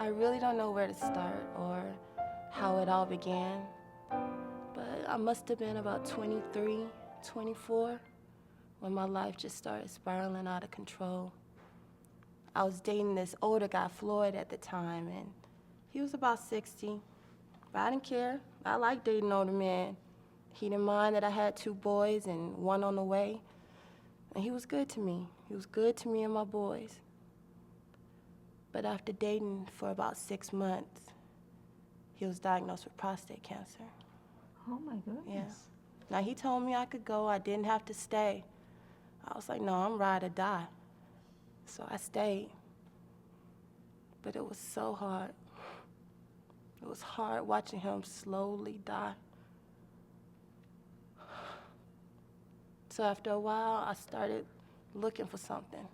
I really don't know where to start or how it all began, but I must have been about 23, 24 when my life just started spiraling out of control. I was dating this older guy, Floyd, at the time, and he was about 60, but I didn't care. I like dating older men. He didn't mind that I had 2 boys and 1 on the way, and he was good to me. He was good to me and my boys. But after dating for about 6 months, he was diagnosed with prostate cancer. Oh my goodness. Yeah. Now he told me I could go, I didn't have to stay. I was like, no, I'm ride or die. So I stayed. But it was so hard. It was hard watching him slowly die. So after a while, I started looking for something.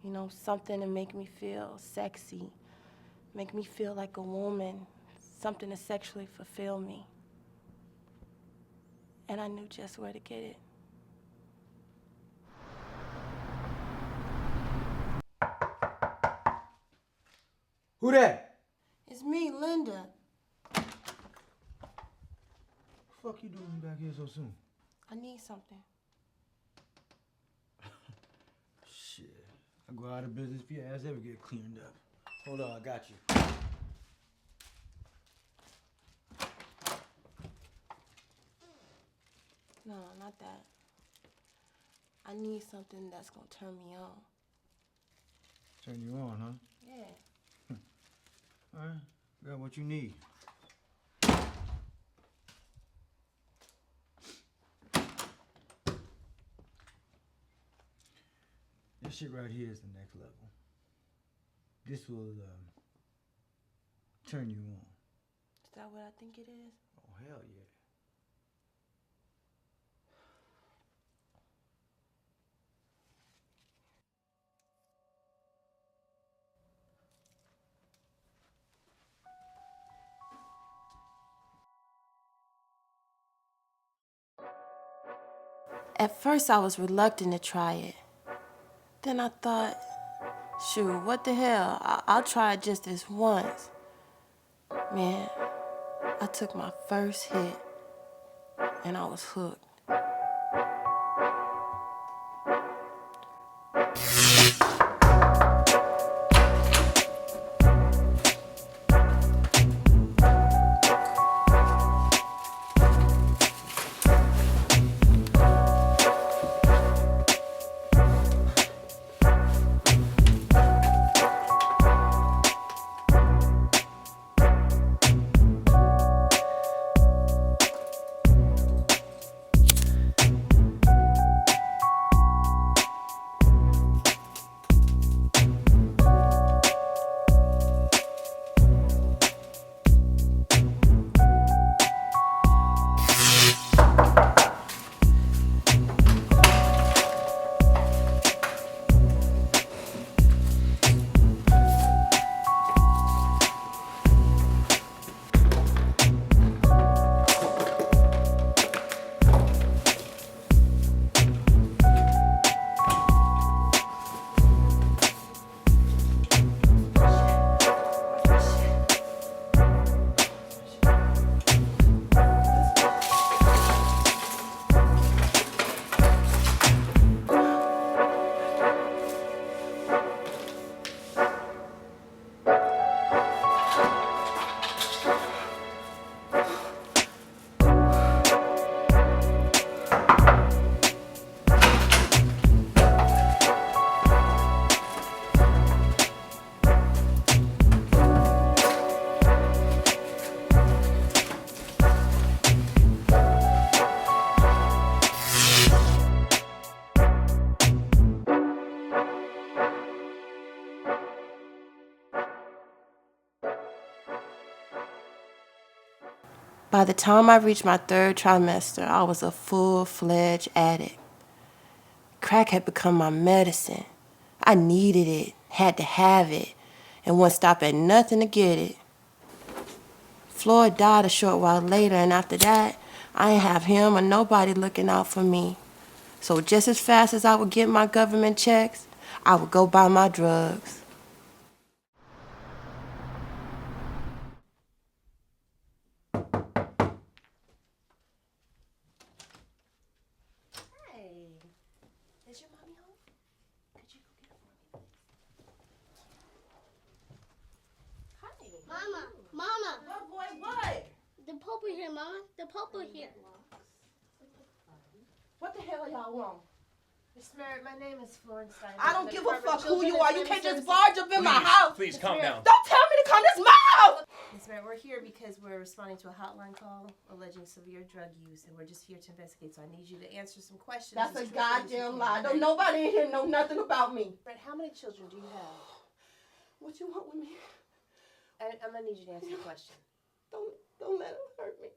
You know, something to make me feel sexy, make me feel like a woman, something to sexually fulfill me. And I knew just where to get it. Who that? It's me, Lynda. What the fuck you doing back here so soon? I need something. Shit. I go out of business if your ass ever get cleaned up. Hold on, I got you. No, not that. I need something that's gonna turn me on. Turn you on, huh? Yeah. All right, got what you need. This shit right here is the next level. This will turn you on. Is that what I think it is? Oh, hell yeah. At first, I was reluctant to try it. Then I thought, shoot, what the hell? I'll try it just this once. Man, I took my first hit, and I was hooked. By the time I reached my 3rd trimester, I was a full-fledged addict. Crack had become my medicine. I needed it, had to have it, and wouldn't stop at nothing to get it. Floyd died a short while later, and after that, I ain't have him or nobody looking out for me. So just as fast as I would get my government checks, I would go buy my drugs. Mama. What, boy, what? The Pope here, Mama. The Pope here. What the hell y'all want? Miss Merritt, my name is Florence Stein. I don't give a fuck who Children you and are. You Family can't just Services. barge up in my house. Please calm down. Don't tell me to come. This my house. Miss Merritt, we're here because we're responding to a hotline call alleging severe drug use, and we're just here to investigate. So I need you to answer some questions. That's a as truthfully as you goddamn can, lie. okay? Don't nobody in here know nothing about me. Merritt, how many children do you have? What you want with me? I'm gonna need you to answer the question. Don't let him hurt me.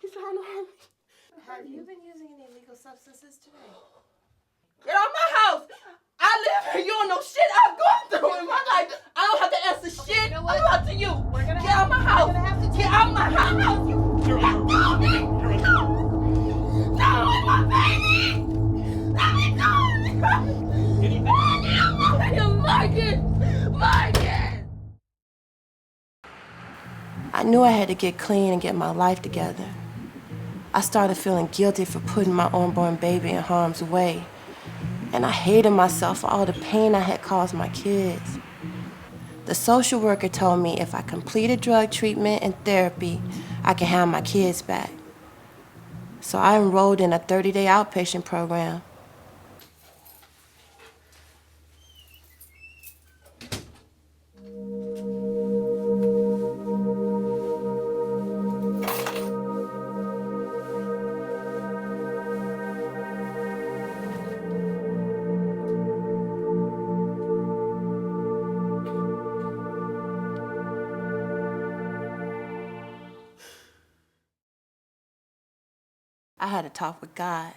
He's trying to hurt me. Have you been using any illegal substances today? Get out my house. I live here. You don't know shit I've gone through in my life. I don't have to answer shit. You know what? I'm up to you. We're gonna Get out my house. We're gonna have to Get out my house. You let go of me. Don't hit my baby. Let me go. Marcus. I knew I had to get clean and get my life together. I started feeling guilty for putting my unborn baby in harm's way. And I hated myself for all the pain I had caused my kids. The social worker told me if I completed drug treatment and therapy, I could have my kids back. So I enrolled in a 30-day outpatient program. I had a talk with God.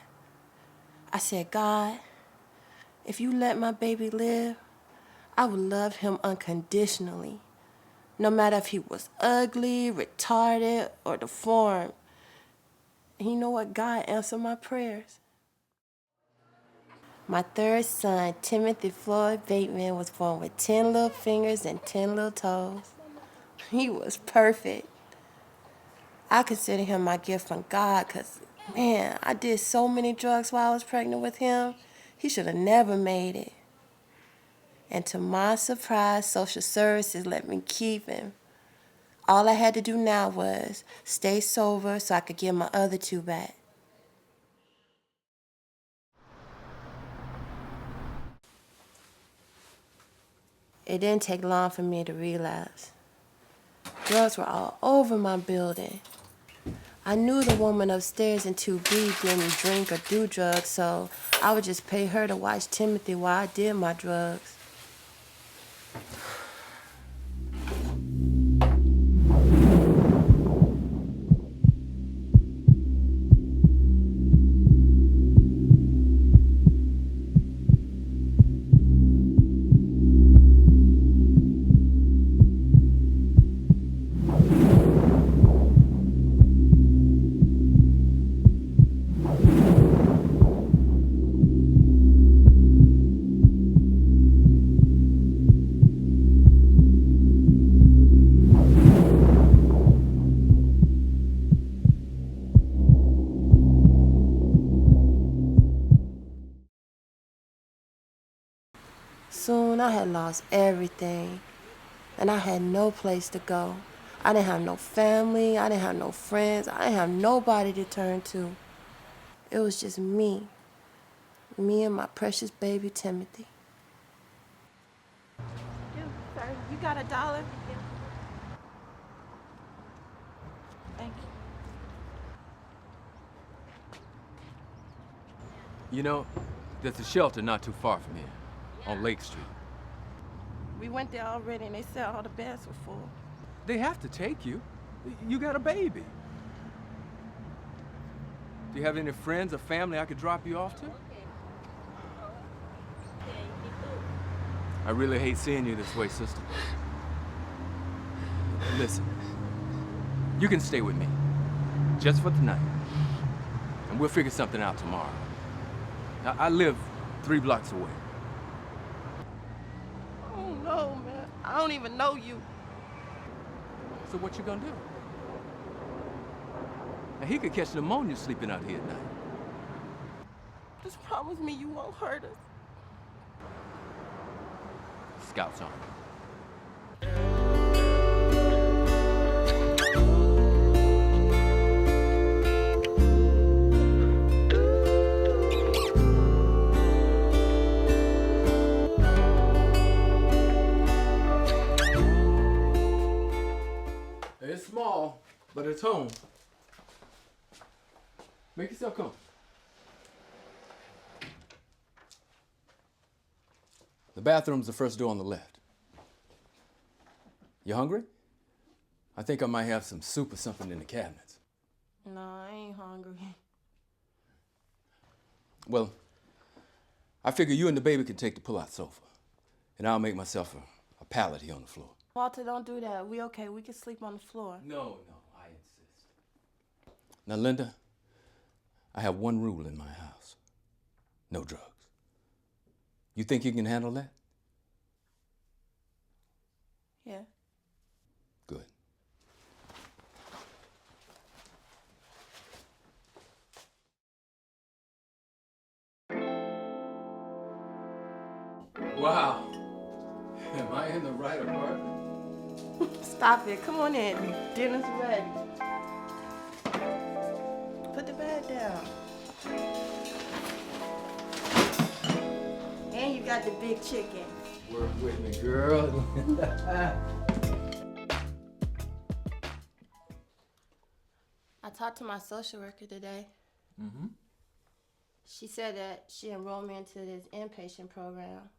I said, God, if you let my baby live, I would love him unconditionally, no matter if he was ugly, retarded, or deformed. And you know what? God answered my prayers. My third son, Timothy Floyd Bateman, was born with 10 little fingers and 10 little toes. He was perfect. I consider him my gift from God because, man, I did so many drugs while I was pregnant with him. He should have never made it. And to my surprise, social services let me keep him. All I had to do now was stay sober so I could get my other two back. It didn't take long for me to relapse. Drugs were all over my building. I knew the woman upstairs in 2B didn't drink or do drugs, so I would just pay her to watch Timothy while I did my drugs. Soon I had lost everything, and I had no place to go. I didn't have no family, I didn't have no friends, I didn't have nobody to turn to. It was just me and my precious baby Timothy. Sir, you got $1? Yeah. Thank you. You know, there's a shelter not too far from here, on Lake Street. We went there already and they said all the beds were full. They have to take you. You got a baby. Do you have any friends or family I could drop you off to? I really hate seeing you this way, sister. Listen, you can stay with me, just for tonight. And we'll figure something out tomorrow. I live 3 blocks away. Oh no, man. I don't even know you. So what you gonna do? Now, he could catch pneumonia sleeping out here at night. Just promise me you won't hurt us. Scouts on. small, but it's home. Make yourself comfortable. The bathroom's the first door on the left. You hungry? I think I might have some soup or something in the cabinets. No, I ain't hungry. Well, I figure you and the baby can take the pull-out sofa, and I'll make myself a pallet here on the floor. Walter, don't do that. We okay. We can sleep on the floor. No, I insist. Now, Lynda, I have one rule in my house. No drugs. You think you can handle that? Yeah. Good. Wow. Am I in the right apartment? Stop it. Come on in. Dinner's ready. Put the bed down. And you got the big chicken. Work with me, girl. I talked to my social worker today. Mm-hmm. She said that she enrolled me into this inpatient program.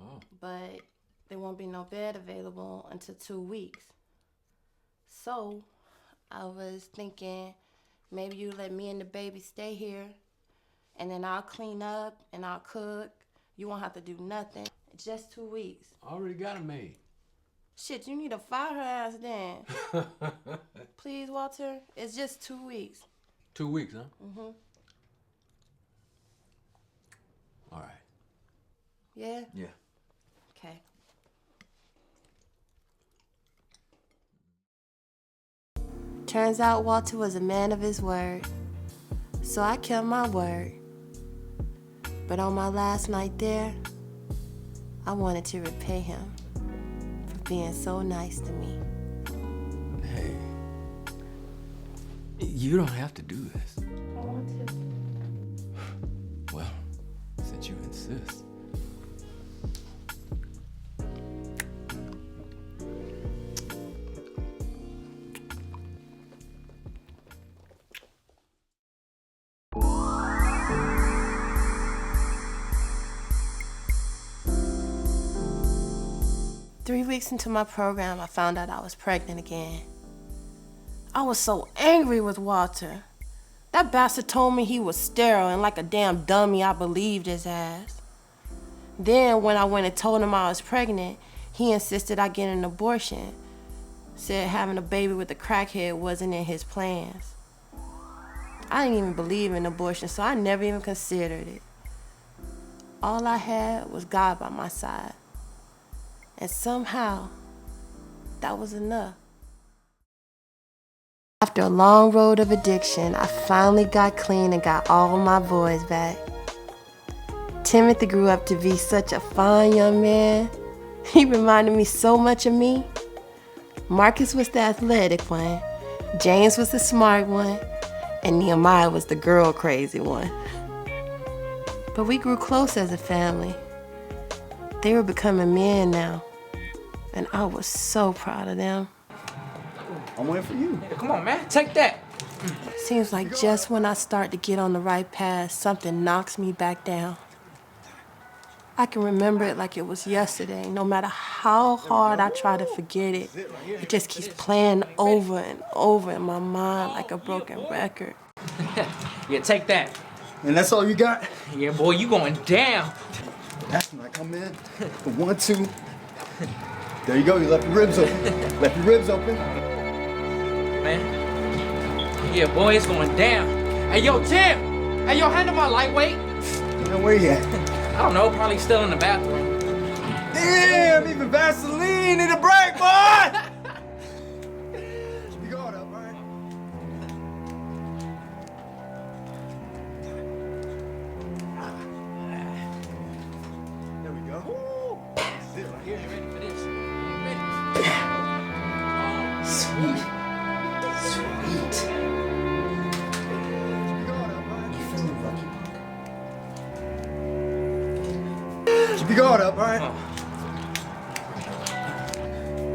Oh. But there won't be no bed available until 2 weeks. So I was thinking maybe you let me and the baby stay here, and then I'll clean up and I'll cook. You won't have to do nothing. Just 2 weeks. I already got a maid. Shit, you need to fire her ass then. Please, Walter. It's just 2 weeks. 2 weeks, huh? Mm-hmm. All right. Yeah? Yeah. Okay. Turns out Walter was a man of his word. So I kept my word. But on my last night there, I wanted to repay him for being so nice to me. Hey. You don't have to do this. I want to. Well, since you insist. 3 weeks into my program, I found out I was pregnant again. I was so angry with Walter. That bastard told me he was sterile, and like a damn dummy, I believed his ass. Then when I went and told him I was pregnant, he insisted I get an abortion. Said having a baby with a crackhead wasn't in his plans. I didn't even believe in abortion, so I never even considered it. All I had was God by my side. And somehow, that was enough. After a long road of addiction, I finally got clean and got all my boys back. Timothy grew up to be such a fine young man. He reminded me so much of me. Marcus was the athletic one, James was the smart one, and Nehemiah was the girl crazy one. But we grew close as a family. They were becoming men now, and I was so proud of them. I'm waiting for you. Come on, man. Take that. Seems like just when I start to get on the right path, something knocks me back down. I can remember it like it was yesterday. No matter how hard I try to forget it, it just keeps playing over and over in my mind like a broken record. Yeah, take that. And that's all you got? Yeah, boy, you going down. That's when I come in. For 1, 2. There you go. You left your ribs open. Left your ribs open. Man. Yeah, boy, it's going down. Hey, yo, Tim. Hey, yo, handle my lightweight. Man, where you at? I don't know, probably still in the bathroom. Damn, even Vaseline in the break, boy! You going up, right? There we go. This is it right here. You ready for this? Sweet. Sweet. You going up, right? You feeling lucky? Keep your guard up, right?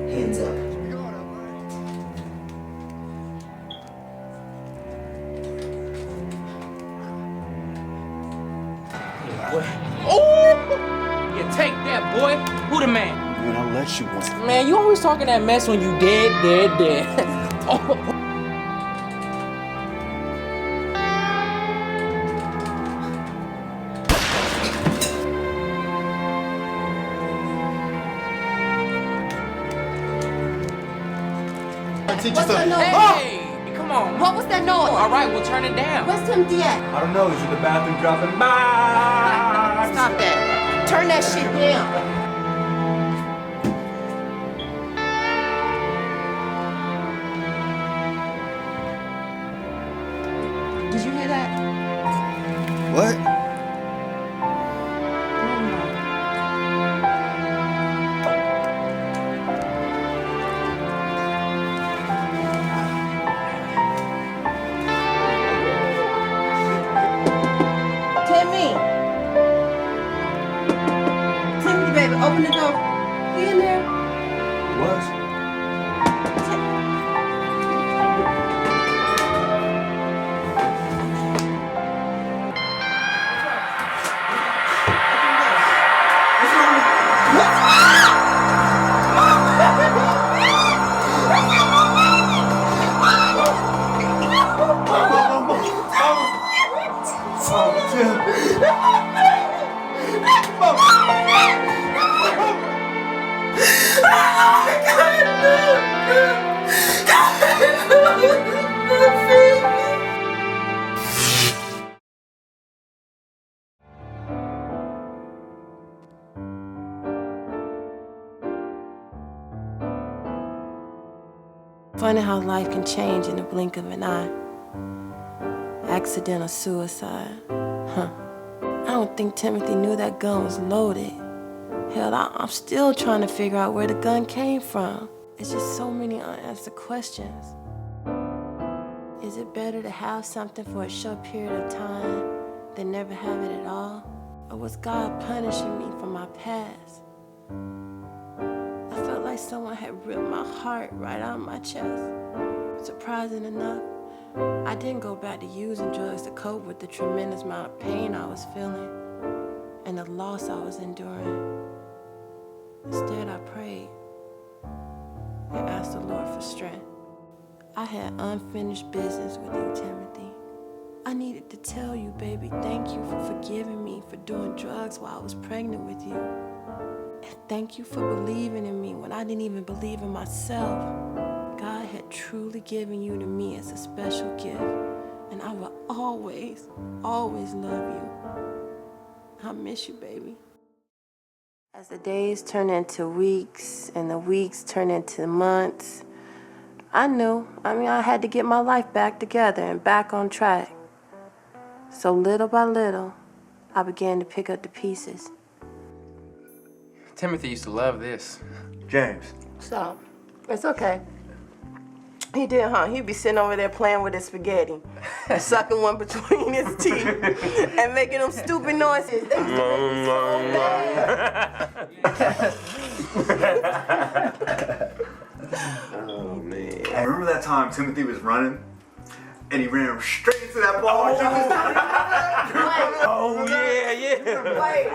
Hands up. Keep your guard up, right? you want. Man, you always talking that mess when you dead. Oh. Teach What's yourself. that noise? Hey, come on. What was that noise? All right, we'll turn it down. Where's Timothy at? I don't know. He's in the bathroom dropping by. Stop that. Turn that shit down. Did you hear that? What? Timothy, baby, open the door. He in there? What? Funny how life can change in the blink of an eye. Accidental suicide. Huh. I don't think Timothy knew that gun was loaded. Hell, I'm still trying to figure out where the gun came from. It's just so many unanswered questions. Is it better to have something for a short period of time than never have it at all? Or was God punishing me for my past? I felt like someone had ripped my heart right out of my chest. Surprising enough, I didn't go back to using drugs to cope with the tremendous amount of pain I was feeling and the loss I was enduring. Instead, I prayed and asked the Lord for strength. I had unfinished business with you, Timothy. I needed to tell you, baby, thank you for forgiving me for doing drugs while I was pregnant with you. And thank you for believing in me when I didn't even believe in myself. God had truly given you to me as a special gift, and I will always, always love you. I miss you, baby. As the days turned into weeks and the weeks turned into months, I had to get my life back together and back on track. So little by little, I began to pick up the pieces. Timothy used to love this. James. Stop. It's okay. He did, huh? He'd be sitting over there playing with his spaghetti, sucking one between his teeth, and making them stupid noises. They used to make me so bad. Oh, man. Hey, remember that time Timothy was running? And he ran straight into that ball. Oh, yeah. Wait.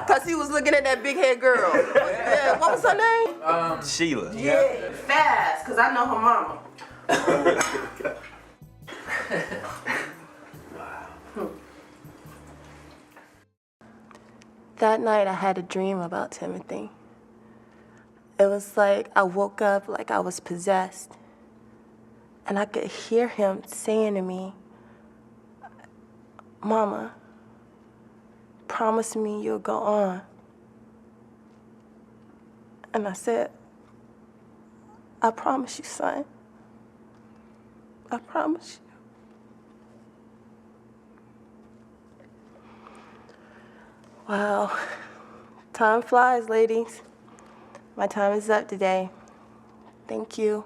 Because he was looking at that big head girl. Yeah, what was her name? Sheila. Yeah, fast, because I know her mama. That night, I had a dream about Timothy. It was like I woke up like I was possessed. And I could hear him saying to me, Mama, promise me you'll go on. And I said, I promise you, son. I promise you. Wow, time flies, ladies. My time is up today. Thank you.